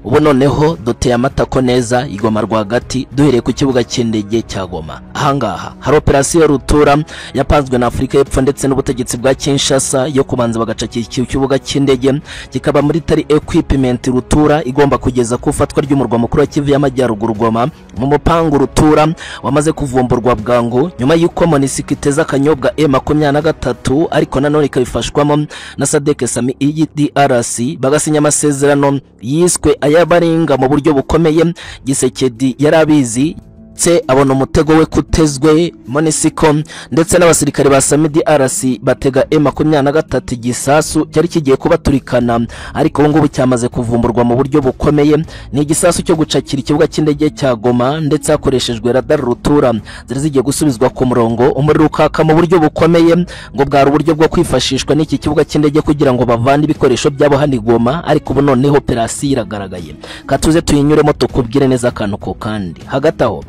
ubu noneho duteye amatako neza igoma rwagati duhereye ku kibuga cy'indege cya Goma. Ahangaha hari operasiyo rutura yapanzwe na Afurika y'Epfo ndetse n'ubutegetsi bwa Kinshasa yo kubanza bagacakira iki kibuga cy'indege kikaba muri tari equipment rutura igomba kugeza ku fatwa ry'umurwa mukuru wa Kivu y'Amajyaruguru Goma mu mupangu rutura wamaze kuvumburwa bwangu nyuma y'uko MONUSCO iteza akanyobwa M23 ariko nanone ikabifashwamo na SADC Sami DRC bagasinya amasezerano yiswe ayabaringa mu buryo bukomeye. Gisekedi yarabizi abona umutego we kutezwe MONUSCO ndetse n'abasirikare ba Sami DRC batega M23 igisasu cyari kigiye kubaturikana ariko ubu ngubu cyamaze kuvumburwa mu buryo bukomeye. Ni igisasu cyo gucakira ikibuga cy'indege cya Goma ndetse hakoreshejwe radar rutura zari zigiye gusubizwa ku murongo. Umuriro ukaka mu buryo bukomeye ngo bwari uburyo bwo kwifashishwa n'iki kibuga cy'indege kugira ngo bavane ibikoresho byabo hani Goma, ariko ubu noneho operasiyo iragaragaye. Katuze tuyinyuremo tukubwire neza akantu ko kandi hagati aho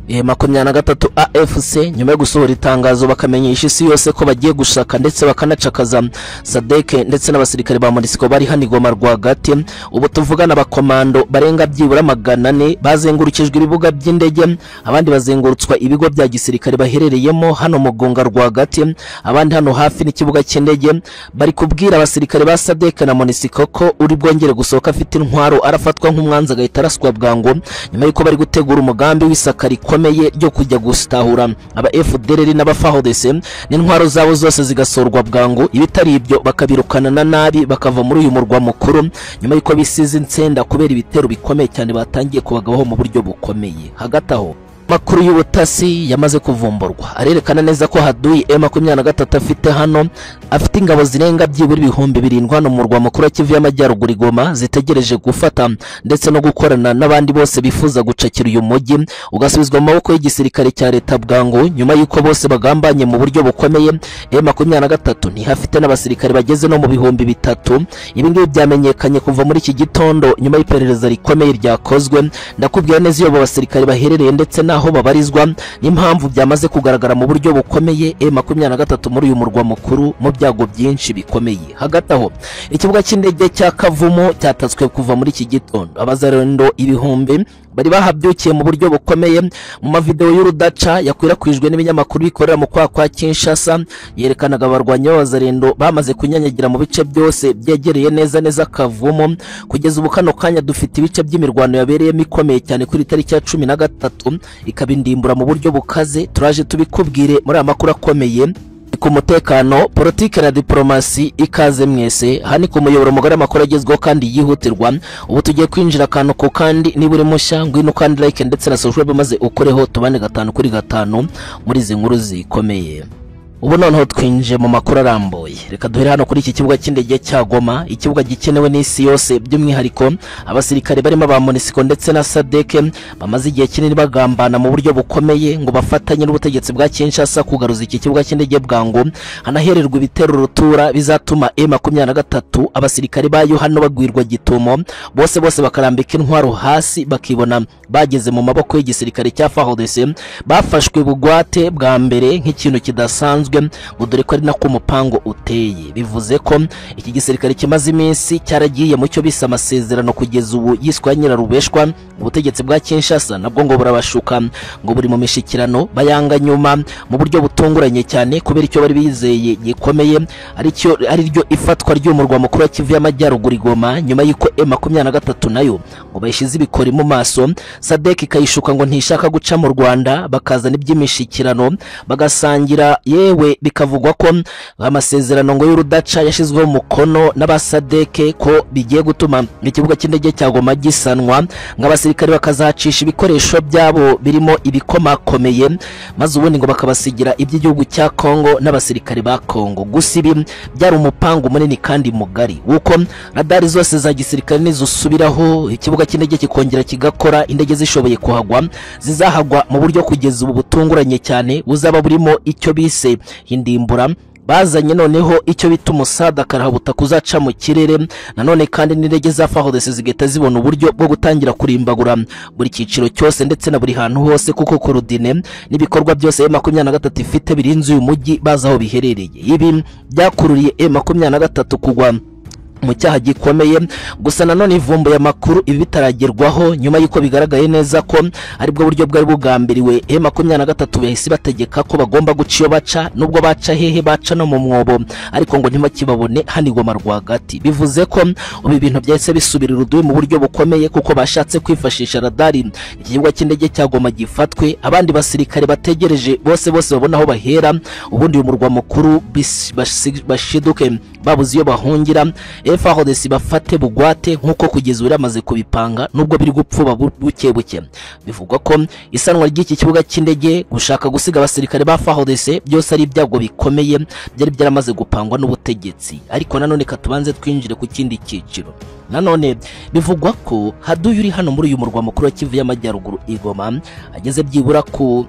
M23 AFC nyuma yo gusohora itangazo bakamenyesha isi yose ko bagiye gushaka ndetse bakanacakaza SADC ndetse n'abasirikare ba MONUSCO bari hani Goma rwagati. Ubu tuvugana abakomando barenga byibura 400 bazengurukijwe ibibuga by'indege, abandi bazengurutswa ibigo bya gisirikare baherereyemo hano mu Gonga rwagati, abandi hano hafi n'ikibuga cy'indege. Bari kubwira abasirikare ba SADC na MONUSCO ko uri bwongere gusohoka afite intwaro arafatwa nk'umwanza agahita araswa bwango nyuma y'uko bari gutegura umugambi w'isakari ryo kujya gustahura aba FDLR n'abafahodese n'intwaro zabo zose zigasorwa bwangu. Ibitari ibyo bakabirukana na nabi bakava muri uyu murwa mukuru nyuma y'uko bisize insenda kubera ibitero bikomeye cyane batangiye kubagaho mu buryo bukomeye. Hagati aho makuru y'ubutasi yamaze kuvumburwa arerekana neza ko haduyi M23 afite hano afite ingabo zirenga byibura 7,000 hano mu murwa mukuru wa Kivu y'Amajyaruguru Goma zitegereje gufata ndetse no gukorana n'abandi bose bifuza gucakira uyu mujyi ugasubizwa mu maboko y'igisirikare cya leta bwangu nyuma y'uko bose bagambanye mu buryo bukomeye. M23 ntihafite n'abasirikare bageze no mu 3,000. Ibi ngibi byamenyekanye kuva muri iki gitondo nyuma y'iperereza rikomeye ryakozwe. Ndakubwira neza iyo abasirikare baherereye ndetse aho babarizwa n'impamvu byamaze kugaragara mu buryo bukomeye. M23 muri uyu murwa mukuru mu byago byinshi bikomeye. Hagati aho ikibuga cy'indege cya Kavumu cyatatswe kuva muri iki gitondo, abazarendo ibihumbi bari bahabyukiye mu buryo bukomeye. Mu mavideo y'urudaca yakwirakwijwe n'ibinyamakuru bikorera mu kwa Kinshasa yerekanaga abarwanyi b'abazarendo bamaze kunyanyagira mu bice byose byegereye neza Kavumu. Kugeza ubu kano kanya dufite ibice by'imirwano yabereyemo ikomeye cyane kuri tariki ya 13 ikabindimbura mu buryo bukaze. Turaje tubikubwire muri amakuru akomeye ku mutekano, politike na diplomasi. Ikaze mwese hani ku muyoboro mugari amakuru agezweho kandi yihutirwa. Ubu tugiye kwinjira akantu ko kandi niba uri mushya ngwino kandi like ndetse na subscribe maze ukoreho tubane 5 kuri 5 muri izi nkuru zikomeye. Ubu noneho twinje mu makuru arambuye. Reka duhere hano kuri iki kibuga cy'indege cya Goma, ikibuga gikenewe n'isi yose by'umwihariko abasirikare barimo ba MONUSCO ndetse na SADC bamaze igihe kinini bagambana mu buryo bukomeye ngo bafatanye n'ubutegetsi bwa Kinshasa kugaruza iki kibuga cy'indege bwangu hanahererwa ibitero rutura bizatuma M23 abasirikare bayo hano bagwirwa gitumo bose bakarambika intwaro hasi bakibona bageze mu maboko y'igisirikare cya FARDC. Bafashwe bugwate bwa mbere nk'ikintu kidasanzwe ngo dore ko ari nako umupango uteye. Bivuze ko iki gisirikare kimaze iminsi cyaragiye mu cyo bisa amasezerano kugeza ubu yiswa nyirarubeshwa. Ubutegetsi bwa Kinshasa nabwo ngo burabashuka ngo buri mu mishikirano bayanga nyuma mu buryo butunguranye cyane kubera icyo bari bizeye gikomeye ari ryo ifatwa ry'umurwa mukuru wa Kivu y'Amajyaruguru Goma nyuma y'uko M23 nayo ngo bayishize ibikori mu maso. SADC ikayishuka ngo ntishaka guca mu Rwanda bakazana iby'imishikirano bagasangira, yewe bikavugwa ko amasezerano ngo y'urudaca yashizweho umukono n'abasadeke ko bigiye gutuma ikibuga cy'indege cya Goma gisanwa ng'abasirikare bakazacisha ibikoresho byabo birimo ibikomakomeye maze ubundi ngo bakabasigira iby'igihugu cya Kongo n'abasirikare ba Kongo. Gusa ibi byari umupango munini kandi mugari wuko radari zose za gisirikare nizusubiraho ikibuga cy'indege kikongera kigakora, indege zishoboye kuhagwa zizahagwa mu buryo kugeza ubu butunguranye cyane buzaba burimo icyo bise hindimbura. Bazanye noneho icyo bita umusada karahabuta kuzaca mu kirere nanone kandi n'indege za FARDC zigeta zibona uburyo bwo gutangira kurimbagura buri kiciro cyose ndetse na buri hantu hose kuko korodine n'ibikorwa byose M23 ifite birinze uyu mujyi bazaho biherereye. Ibi byakururiye M23 kugwa mu cyaha gikomeye. Gusa nanone ivumbuye amakuru ibi bitaragerwaho nyuma y'uko bigaragaye neza ko aribwo buryo bwari bugambiriwe M23 bahise bategeka ko bagomba guca iyo baca, nubwo baca hehe baca no mu mwobo, ariko ngo ntimakibabone hano i Goma rwagati. Bivuze ko ubu ibintu byahise bisubira urudubi mu buryo bukomeye, kuko bashatse kwifashisha radari iki kibuga cy'indege cya Goma gifatwe, abandi basirikare bategereje bose babona aho bahera, ubundi uyu murwa mukuru bashiduke babuze iyo bahungira, FARDC bafate bugwate nkuko kugeza uri amaze kubipanga, nubwo biri gupfuba buke. Bivugwa ko isanwa ry'iki kibuga cy'indege gushaka gusiga abasirikare ba FARDC byose ari ibyago bikomeye byari byaramaze gupangwa n'ubutegetsi. Ariko nanone katubanze twinjire ku kindi cyiciro. Nanone bivugwa ko haduye uri hano muri uyu murwa mukuru wa Kivu y'Amajyaruguru i Goma ageze byibura ku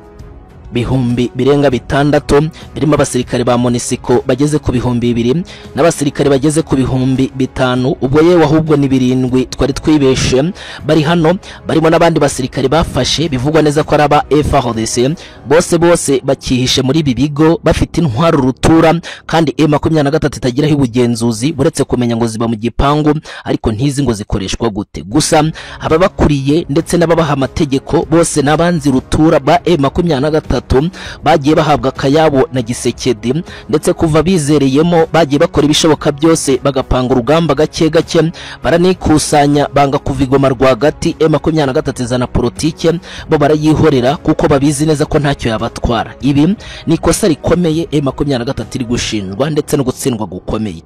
bihumbi birenga 6 birimo abasirikare ba MONUSCO bageze ku bihumbi 2 n'abasirikare bageze ku bihumbi 5, ubwo yewe ahubwo ni 7 twari twibeshe bari hano, barimo n'abandi basirikare bafashe bivugwa neza ko araba FARDC bose bakihishe muri ibi bigo bafite intwaro rutura, kandi M23 itagiraho ubugenzuzi buretse kumenya ngo ziba mu gipangu ariko ntizi ngo zikoreshwa gute. Gusa ababakuriye ndetse n'ababaha amategeko bose nabanzi rutura ba M23 bagiye bahabwa akayabo na Gisekedi, ndetse kuva bizereyemo bagiye bakora ibishoboka byose bagapanga urugamba gake baranikusanya banga kuva i Goma rwagati. M23 zana politike bo barayihorera kuko babizi neza ko ntacyo yabatwara. Ibi ni ikosa rikomeye M23 iri gushinjwa ndetse no gutsindwa gukomeye.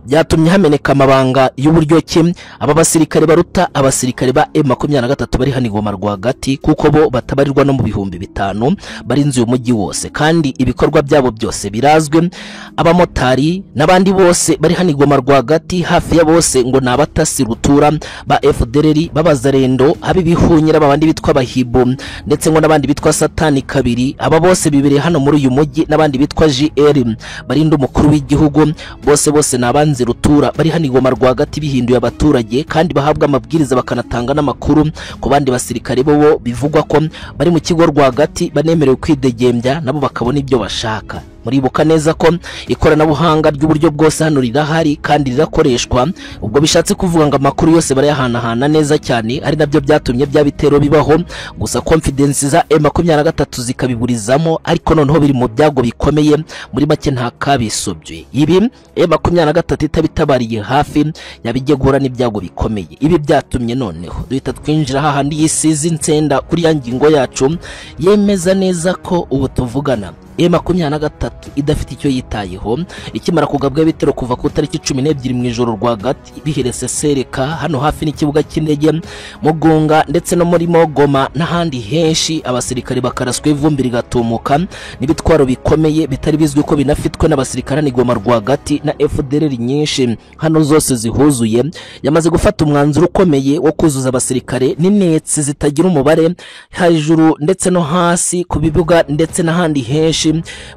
Byatumye hameneka amabanga y'uburyo ki aba basirikare baruta abasirikare ba M23 bari hano i Goma rwagati, kuko bo batabarirwa no mu bihumbi 5 barinze uyu mujyi wose, kandi ibikorwa byabo byose birazwe. Abamotari n'abandi bose bari hano i Goma rwagati hafi ya bose ngo nabatasi rutura ba FDLR babazarendo, abibihunyira babandi bitwa bahibo ndetse ngo nabandi bitwa Satani kabiri. Aba bose bibereye hano muri uyu mujyi, nabandi bitwa JR barinda umukuru w'igihugu, bose nabanze rutura bari hano i Goma rwagati bihinduye abaturage, kandi bahabwa amabwiriza bakanatanga n'amakuru ku bandi basirikare bo bivugwa ko bari mu kigo rwagati banemerewe kwidegembya nabo bakabona ibyo bashaka. Muribuka neza ko ikoranabuhanga ry'uburyo bwose hano rirahari kandi rirakoreshwa, ubwo bishatse kuvuga ngo amakuru yose barayahanahana neza cyane, ari nabyo byatumye bya bitero bibaho. Gusa confidence za M23 zikabiburizamo, ariko noneho biri mu byago bikomeye, muri make nta kabisobye. Ibi M23 itabitabariye hafi yabigiye guhura n'ibyago bikomeye. Ibi byatumye noneho duhita twinjira hahandi yisize insenda kuri ya ngingo yacu yemeza neza ko ubu tuvugana M23 idafite icyo yitayeho, ikimara kugabwa bitero kuva ku tariki 12 mu ijoro rwagati biherese Sereka hano hafi n'ikibuga cy'indege Mugunga ndetse no muri Goma n'ahandi henshi. Abasirikare bakaraswe ivumbi rigatumuka n'ibitwaro bikomeye bitari bizwi ko binafitwe n'abasirikare ni Goma rwagati na FDLR nyinshi hano zose zihuzuye. Yamaze gufata umwanzuro ukomeye wo kuzuza abasirikare n'inetsi zitagira umubare hejuru ndetse no hasi ku bibuga ndetse n'ahandi henshi,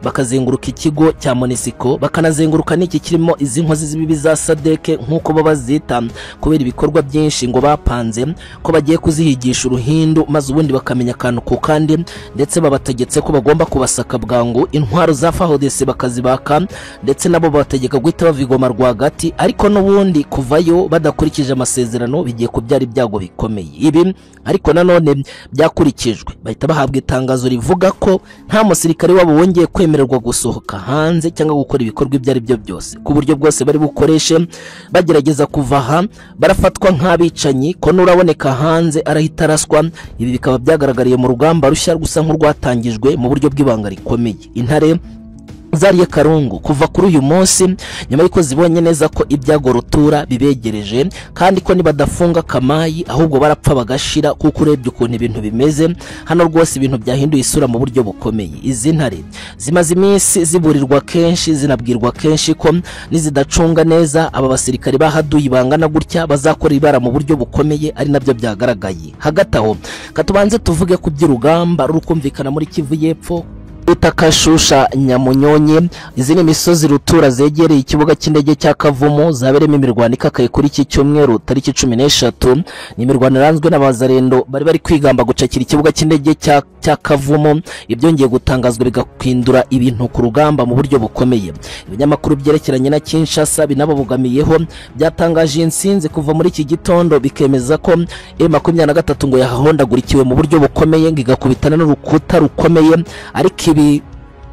bakazenguruka ikigo cya MONUSCO bakanazenguruka n'iki kirimo izi nkozi z'ibibi za SADC nkuko babazita, kubera ibikorwa byinshi ngo bapanze ko bagiye kuzihigisha uruhindu, maze ubundi bakamenya akantu ku kandi, ndetse babategetse ko bagomba kubasaka bwangu intwaro za FARDC bakazibaka, ndetse nabo bategeka guhita bava i Goma rwagati, ariko n'ubundi kuvayo badakurikije amasezerano bigiye kubyara ibyago bikomeye. Ibi ariko nanone byakurikijwe, bahita bahabwa itangazo rivuga ko nta musirikare wabo wongeye kwemererwa gusohoka hanze cyangwa gukora ibikorwa ibyo ari byo byose, ku buryo bwose bari bukoreshe bagerageza kuva aha barafatwa nk'abicanyi, ko nuraboneka hanze arahita araswa. Ibi bikaba byagaragariye mu rugamba rushya gusa nk'urwatangijwe mu buryo bw'ibanga rikomeye. Intare zariye Karungu kuva kuri uyu munsi nyuma y'uko zibonye neza ko ibyago rutura bibegereje, kandi ko nibadafunga Kamayi ahubwo barapfa bagashira, kuko urebye ukuntu ibintu bimeze hano rwose ibintu byahinduye isura mu buryo bukomeye. Izi ntare zimaze iminsi ziburirwa kenshi, zinabwirwa kenshi ko nizidacunga neza aba basirikare bahaduye bangana gutya bazakora ibara mu buryo bukomeye, ari nabyo byagaragaye. Hagati aho katubanze tuvuge ku by'urugamba rukumvikana muri Kivu y'Epfo Utakashusha Nyamunyonye. Izi ni misozi rutura zegereye ikibuga cy'indege cya Kavumu zaberemo imirwano ikakaye kuri iki cyumweru tariki 13. Ni imirwano iranzwe n'abazarendo bari kwigamba gucakira ikibuga cy'indege cya cya Kavumo ibyongeye gutangazwa bigahindura ibintu ku rugamba mu buryo bukomeye. Ibinyamakuru byerekeranye na Kinshasa binababugamiyeho byatangaje insinzi kuva muri iki gitondo bikemeza ko M23 ngo yahondagurikiwe mu buryo bukomeye ngigakubitana n'urukuta rukomeye, ariko ibi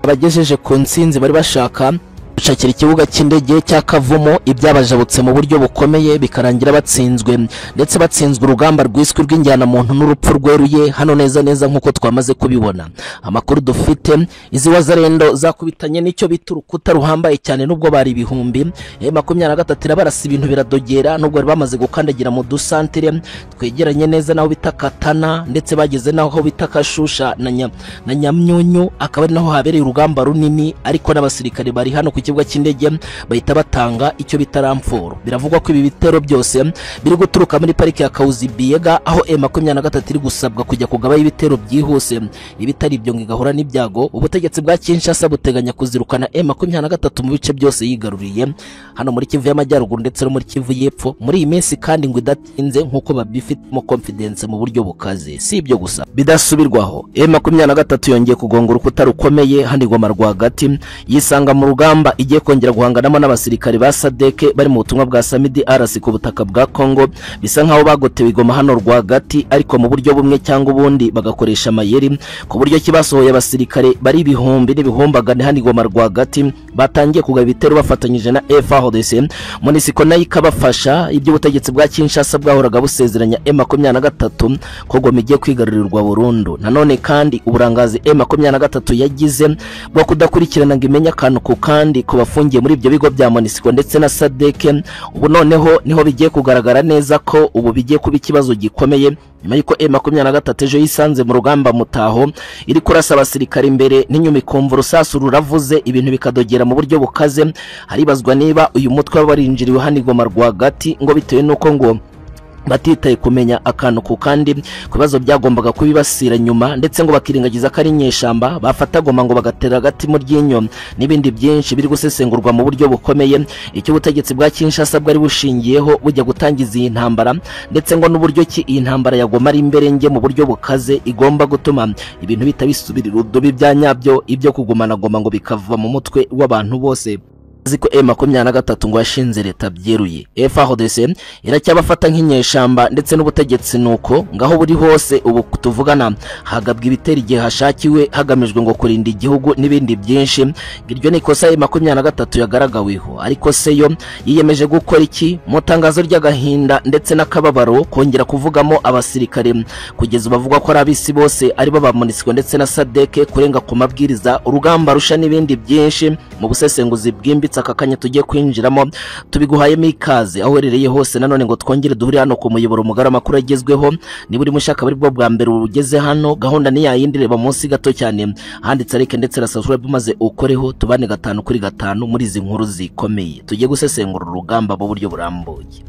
abagejeje ku nsinzi bari bashaka gushakira ikibuga cy'indege cya Kavumo ibyabajabutse mu buryo bukomeye bikarangira batsinzwe, ndetse batsinzwe urugamba rwiswe rw'injyana muntu n'urupfu rweruye hano neza nkuko twamaze kubibona. Amakuru dufite izi wazarendo zakubitanye n'icyo bita urukuta ruhambaye cyane nubwo bari ibihumbi. M23 irabarasa ibintu biradogera nubwo bari bamaze gukandagira mu dusantere twegeranye neza naho bita Katana, ndetse bageze naho bita Kashusha na Nyamyunyu, akaba ari naho habereye urugamba runini, ariko n'abasirikare bari hano ku kibuga cy'indege bahita batanga icyo bita ramforo. Biravugwa ko ibi bitero byose biri guturuka muri parike ya Kauzi Biega, aho M23 iri gusabwa kujya kugaba ibitero byihuse, ibitari ibyo ngigahura n'ibyago. Ubutegetsi bwa Kinshasa buteganya kuzirukana M23 mu bice byose yigaruriye hano muri Kivu y'Amajyaruguru ndetse no muri Kivu y'Epfo muri iyi minsi, kandi ngo idatinze nkuko babifitemo confidence mu buryo bukaze. Si ibyo gusa bidasubirwaho, M23 yongeye kugonga urukuta rukomeye handi Goma rwagati, yisanga mu rugamba igiye kongera guhanganamo n'abasirikare ba SADC bari mu butumwa bwa Samidi RC ku butaka bwa Kongo. Bisa nkaho bagotewe Goma hano rwagati, ariko mu buryo bumwe cyangwa ubundi bagakoresha amayeri, ku buryo kibasohoye abasirikare bari ibihumbi n'ibihumbagane handi Goma rwagati batangiye kugaba ibitero bafatanyije na FARDC. MONUSCO nayo ikabafasha. Ibyo ubutegetsi bwa Kinshasa bwahoraga busezeranya M23 ko Goma igiye kwigarurirwa burundu. Nanone kandi uburangazi M23 yagize bwo kudakurikirana ngo imenye akantu ku kandi ku bafungiye muri ibyo bigo bya MONUSCO ndetse na SADC, ubu noneho niho bigiye kugaragara neza ko ubu bigiye kuba ikibazo gikomeye, nyuma y'uko M23 ejo yisanze mu rugamba mutaho iri kurasa abasirikare imbere n'inyuma ikumva urusasu ruravuze, ibintu bikadogera mu buryo bukaze. Haribazwa niba uyu mutwe wabarinjiriwe hano Goma rwagati ngo bitewe nuko ngo batitaye kumenya akantu ku kandi ku bibazo byagombaga kubibasira nyuma, ndetse ngo bakiringagiza ko ari inyeshamba bafata Goma ngo bagatera agati mu ryinyo n'ibindi byinshi biri gusesengurwa mu buryo bukomeye. Icyo ubutegetsi bwa Kinshasa bwari bushingiyeho bujya gutangiza iyi ntambara, ndetse ngo n'uburyo ki iyi ntambara ya Goma ari imberenge mu buryo bukaze igomba gutuma ibintu bitabisubirira udubi bya nyabyo, ibyo kugumana Goma ngo bikava mu mutwe w'abantu bose. Ziko M23 ngo yashinze leta byeruye. FARDC iracyabafata nk'inyeshamba, ndetse n'ubutegetsi nuko ngaho buri hose ubu tuvugana hagabwa ibitero igihe hashakiwe hagamijwe ngo kurinda igihugu n'ibindi byinshi. Iryo ni kosa M23 yagaragaweho, ariko se yo yiyemeje gukora iki? Mu tangazo ry'agahinda ndetse n'akababaro kongera kuvugamo abasirikare kugeza bavuga ko ari abisi bose ari bo ba MONUSCO ndetse na SADC kurenga ku mabwiriza, urugamba rusha n'ibindi byinshi. Mu busesenguzi bwimbitse aka kanya tugiye kwinjiramo tubiguhayemo ikaze aho werereye hose. Nanone ngo twongere duhurire hano ku muyoboro mugari amakuru agezweho. Niba uri mushaka bari bwo bwa mbere ugeze hano, gahunda ni yayindi, reba munsi gato cyane handitse like ndetse na subscribe maze ukoreho, tubane 5 kuri 5 muri izi nkuru zikomeye tugiye gusesengura urugamba mu buryo burambuye.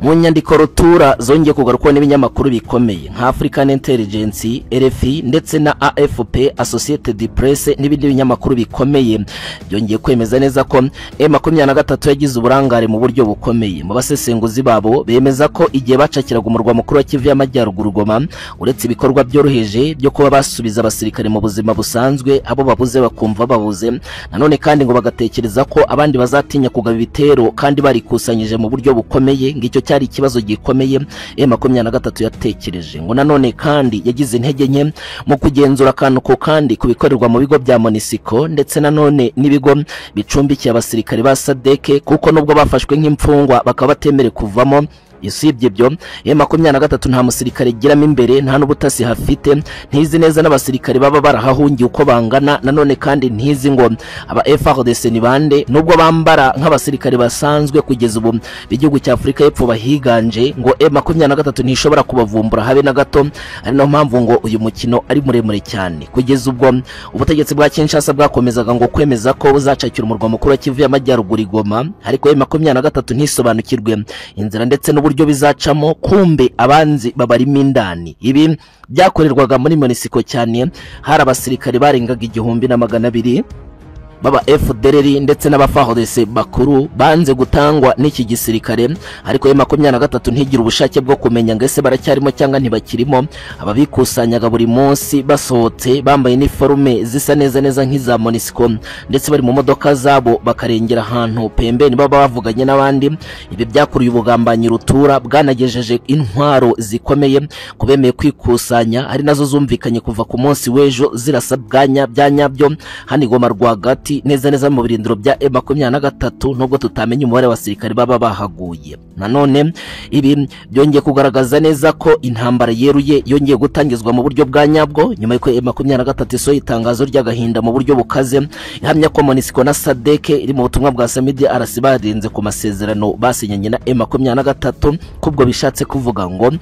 Mu nyandiko rutura zongeye kugarukwa n'ibinyamakuru bikomeye nka African Intelligence, RFI ndetse na AFP, Associated Press n'ibindi binyamakuru bikomeye byongeye kwemeza neza ko M23 yagize uburangare mu buryo bukomeye. Mu basesenguzi babo bemeza ko igihe bacakiraga umurwa mukuru wa Kivu y'Amajyaruguru Goma, uretse ibikorwa byoroheje byo kuba basubiza abasirikare mu buzima busanzwe, abo babuze bakumva babuze. Nanone kandi ngo bagatekereza ko abandi bazatinya kugaba ibitero kandi barikusanyije mu buryo bukomeye, ngicyo cyari ikibazo gikomeye M23 yatekereje. Ngo nanone kandi yagize intege nke mu kugenzura akantu ko kandi kubikorerwa mu bigo bya MONUSCO ndetse nanone n'ibigo bicumbikiye abasirikare ba SADC, kuko nubwo bafashwe nk'imfungwa bakaba batemere kuvamo. Isibye byo M23 nta musirikare giramo imbere, nta n'ubutasi hafite, ntizi neza n'abasirikare baba barahahungiye uko bangana. Nanone kandi ntizi ngo aba FARDC ni bande, nubwo bambara nk'abasirikare basanzwe kugeza ubu b'igihugu cya Afrika y'Epfo bahiganje. Ngo M23 ntishobora kubavumbura habe na gato, ari no mpamvu ngo uyu mukino ari muremure cyane. Kugeza ubwo ubutegetsi bwa Kinshasa bwakomezaga ngo kwemeza ko buzacakira umurwa mukuru wa Kivu y'Amajyaruguru Goma, ariko M23 ntisobanukirwe inzira ndetse n'uburyo bizacamo. Kumbe abanzi babarimo indani. Ibi byakorerwaga muri MONUSCO cyane, hari abasirikare barengaga 1200 baba FDLR ndetse n'abafahodese bakuru banze gutangwa n'iki gisirikare, ariko M23 ntigira ubushake bwo kumenya ngese baracyarimo cyangwa ntibakirimo. Ababikusanyaga buri munsi basohotse bambaye uniforme zisa neza neza nk'iza MONUSCO, ndetse bari mu modoka zabo bakarengera ahantu pembeni baba bavuganye n'abandi. Ibi byakuriye ubugambanyi rutura bwanagejeje intwaro zikomeye kubemeye kwikusanya, ari nazo zumvikanye kuva ku munsi w'ejo zirasa byanyabyo hani Goma rwagati neza neza mu birindiro bya M23, nubwo tutamenya umubare wa basirikare baba bahaguye. Nanone ibi byongeye kugaragaza neza ko intambara yeruye yongeye gutangizwa mu buryo bwa nyabwo, nyuma y'uko M23 iso itangazo ry'agahinda mu buryo bukaze ihamya ko MONUSCO na SADC iri mu butumwa bwa SAMIDRC barinze ku masezerano basinyanye na M23, kubwo bishatse kuvuga ngo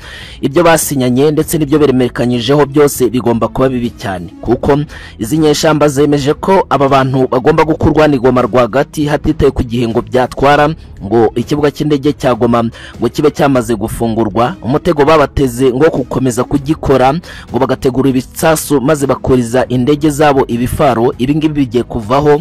ibyo basinyanye ndetse n'ibyo beremekanyijeho byose bigomba kuba bibi cyane, kuko izi nyeshamba zemeje ko aba bantu bagomba gukurwa ni Goma rwagati hatitaye ku gihe ngo byatwara ngo ikibuga cy'indege cya Goma ngo kibe cyamaze gufungurwa. Umutego babateze ngo gukomeza kugikora ngo bagategura ibisasu maze bakuriza indege zabo ibifaro. Ibi ngibi bigiye kuvaho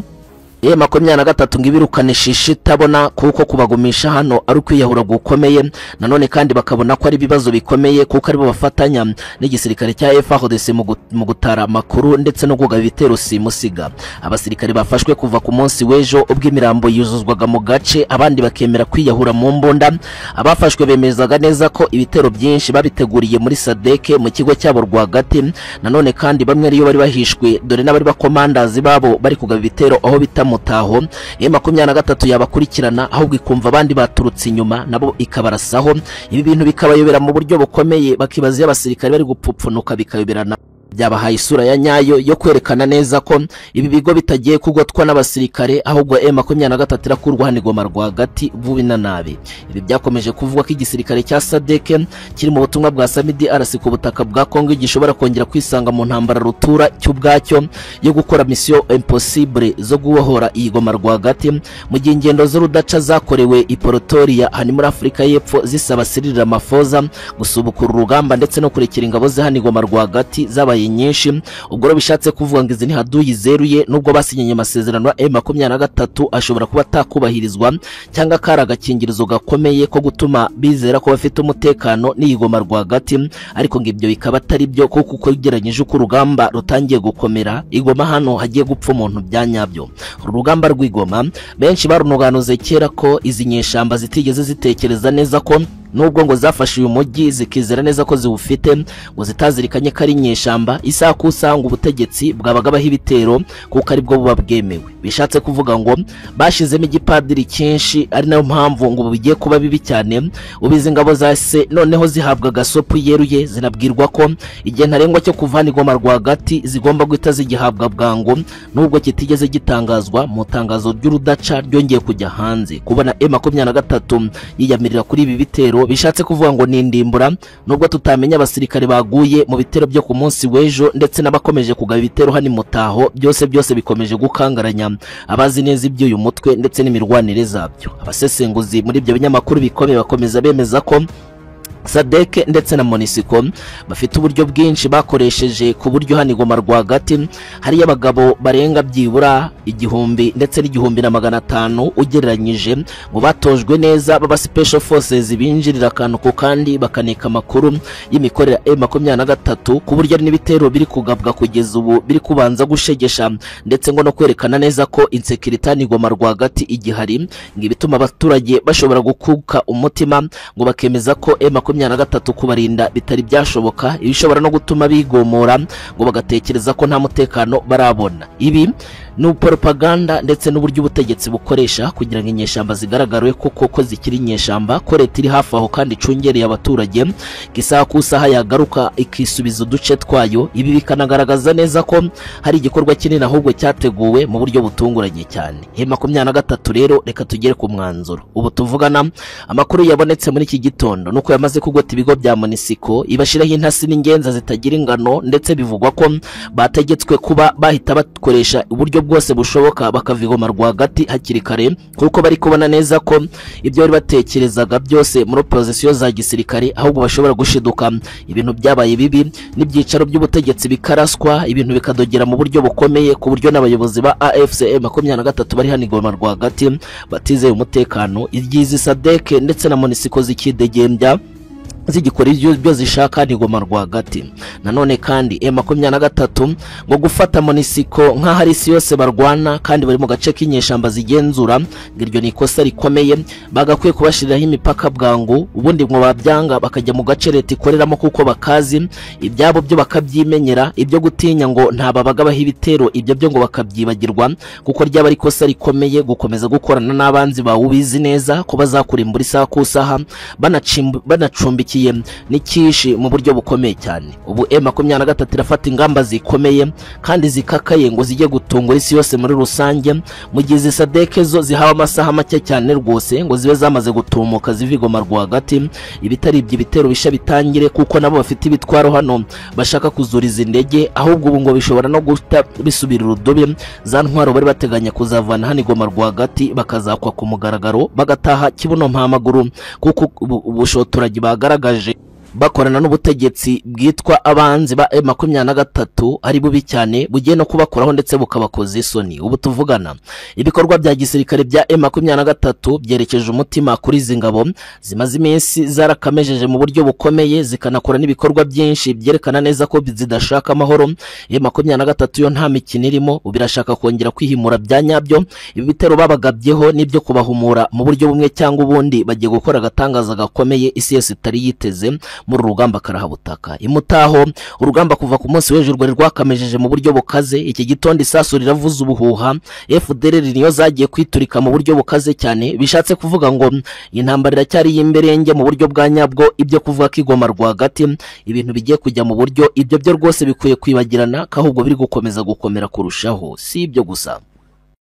M23 ngibirukane shishi tabona, kuko kubagumisha hano ari kwiyahura gukomeye. Nanone kandi bakabona ko ari bibazo bikomeye kuko ari bo bafatanya n'igisirikare cya FARDC mu gutara makuru ndetse no kugaba ibitero simusiga. Abasirikare bafashwe kuva ku munsi w'ejo ubwo imirambo yuzuzwaga mu gace, abandi bakemera kwiyahura mu mbonda. Abafashwe bemezaga neza ko ibitero byinshi babiteguriye muri SADC mu kigo cyabo rwagati. Nanone kandi bamwe ariyo bari bahishwe, dore n'abari bakomandazi babo bari kugaba ibitero aho bita mutaho. M23 yabakurikirana ahubwo ikumva abandi baturutse inyuma nabo ikabarasaho. Ibi bintu bikabayobera mu buryo bukomeye, bakibaza y'abasirikare bari gupfupfunuka bikayoberana. Byabahaye isura ya nyayo yo kwerekana neza ko ibi bigo bitagiye kugotwa n'abasirikare, ahubwo M23 irakurwa hani Goma rwagati vubi na nabi. Ibi byakomeje kuvugwa ko igisirikare cya SADC kiri mu butumwa bwa SAMIDRC ku butaka bwa Kongo gishobora kongera kwisanga mu ntambara rutura cy'ubwacyo yo gukora mission impossible zo guhora iyi Goma rwagati, mu gihe ingendo z'urudaca zakorewe i Pretoria hani muri Afrika y'Epfo zisaba Cyril Ramaphosa gusubukura urugamba ndetse no kurekera ingabo ze hani Goma rwagati zabaye nyinshi. Ubwo bishatse kuvuga ngo izi ni haduyi zeruye, nubwo basinyanye amasezerano ya M23 ashobora kuba atakubahirizwa cyangwa karagakingirizo gakomeye ko gutuma bizera ko bafite umutekano n'iyi Goma rwagati, ariko ngo ibyo bikaba atari byo, kuko ugereranyije uko urugamba rutangiye gukomera igoma hano hagiye gupfa umuntu byanyabyo. Urugamba rw'Igoma benshi barunuganuze kera ko izi nyeshamba zitigeze zitekereza neza ko nubwo ngo zafashe uyu mujyi zikizera neza ko ziwufite, ngo zitazirikanye ko ari nyeshamba isaha kusanga ubutegetsi bwabagabaho ibitero kuko ari bwo buba bwemewe. Bishatse kuvuga ngo bashizemo igipadiri cyinshi, ari nayo mpamvu ngo bigiye kuba bibi cyane. Ubizi ingabo zase noneho zihabwa gasopu yeruye, zinabwirwa ko igihe ntarengwa cyo kuvana Goma rwagati zigomba guhita zigihabwa bwangu, nubwo kitigeze gitangazwa mu tangazo ry'urudaca ryongeye kujya hanze. Kubona M23 yiyamirira kuri ibi bitero bishatse kuvuga ngo ni indimbura, nubwo tutamenya abasirikare baguye mu bitero byo ku munsi w'ejo ndetse n'abakomeje kugaba ibitero hani mutaho. Byose bikomeje gukangaranya abazi neza iby'uyu mutwe ndetse n'imirwanire zabyo. Abasesenguzi muri ibyo binyamakuru bikomeye bakomeza bemeza ko SADC ndetse na MONUSCO bafite uburyo bwinshi bakoresheje ku buryo hani Goma rwagati hari abagabo barenga byibura 1000 ndetse n'1500 ugereranyije ngo batojwe neza baba special forces binjirira akantu ko kandi bakanika makuru y'imikorera M23 ku buryo n'ibitero biri kugabwa kugeza ubu biri kubanza gushegesha ndetse ngo no kwerekana neza ko insecurity hani Goma rwagati igihari, ngibituma abaturage bashobora gukuka umutima ngo bakemeza ko M23 kubarinda bitari byashoboka, ibishobora no gutuma bigomora ngo bagatekereza ko nta mutekano barabona. Ibi ni propaganda ndetse n'uburyo ubutegetsi bukoresha kugira ngo inyeshamba zigaragare ko zikiri inyeshamba, ko leta iri hafi aho kandi icungereye abaturage gisaha kusaha yagaruka ikisubiza uduce twayo. Ibi bikanagaragaza neza ko hari igikorwa kinini ahubwo cyateguwe mu buryo butunguranye cyane. M23 rero reka tugere ku mwanzuro. Ubu tuvugana amakuru yabonetse muri iki gitondo nuko yamaze kugota ibigo bya MONUSCO ibashiraho intasi n'ingenza zitagira ingano, ndetse bivugwa ko bategetswe kuba bahita bakoresha uburyo bwose bushoboka bakava i Goma rwagati hakiri kare, kuko bari kubona neza ko ibyo bari batekerezaga byose muri opozisiyo za gisirikare ahubwo bashobora gushiduka, ibintu byabaye bibi n'ibyicaro by'ubutegetsi bikaraswa, ibintu bikadogera mu buryo bukomeye, ku buryo n'abayobozi ba AFC M23 bari hano i Goma rwagati batizeye umutekano, igizi SADC ndetse na MONUSCO zikidegembya zigikora ibyo zishaka ni Goma rwagati. Nanone kandi M23 ngo gufata MONUSCO nka hari isi yose barwana kandi bari mu gace k'inyeshamba zigenzura, ngiryo ni ikosa rikomeye, bagakwiye kubashiriraho imipaka bwangu, ubundi ngo babyanga bakajya mu gace leta ikoreramo kuko bakazi ibyabo byo bakabyimenyera, ibyo gutinya ngo ntababaga baha ibitero ibyo byo ngo bakabyibagirwa, kuko ryaba ari ikosa rikomeye gukomeza gukorana n'abanzi bawubizi neza ko bazakurimbura isaha ku isaha banacumbikiye n'ikishi mu buryo bukomeye cyane. Ubu M23 irafata ingamba zikomeye kandi zikakaye ngo zijye gutungura isi yose muri rusange, mu gihe SADC zo zihawe amasaha make cyane rwose ngo zibe zamaze gutumuka ziva i Goma rwagati, ibitari ibyo bitero bisha bitangire, kuko nabo bafite ibitwaro hano bashaka kuzuriza indege, ahubwo ubu ngo bishobora no guta bisubira urudobe za ntwaro bari bateganya kuzavana hano i Goma rwagati bakazakwa ku mugaragaro bagataha kibuno mpamaguru, kuko ubushotoranyi bagaragaje bakorana n'ubutegetsi bwitwa abanzi ba M23 ari bubi cyane, bugiye no kubakoraho ndetse bukabakoza isoni. Ubu tuvugana ibikorwa bya gisirikare bya M23 byerekeje umutima kuri izi ngabo zimaze iminsi zarakamejeje mu buryo bukomeye, zikanakora n'ibikorwa byinshi byerekana neza ko zidashaka amahoro. M23 yo nta mikino irimo, birashaka kongera kwihimura bya nyabyo. Ibi bitero babagabyeho nibyo kubahumura mu buryo bumwe cyangwa ubundi, bagiye gukora agatangaza gakomeye isi yose itari yiteze muri urugamba karahabutaka. Imutaho urugamba kuva ku munsi w'ejo rwari rwakamejeje mu buryo bukaze, iki gitondo isasu riravuza ubuhuha, FDLR niyo zagiye kwiturika mu buryo bukaze cyane, bishatse kuvuga ngo intambara iracyari y'imberenge mu buryo bwa nyabwo. Ibyo kuvuga ko i Goma rwagati ibintu bigiye kujya mu buryo, ibyo byo rwose bikwiye kwibagirana, ahubwo biri gukomeza gukomera kurushaho. Si ibyo gusa,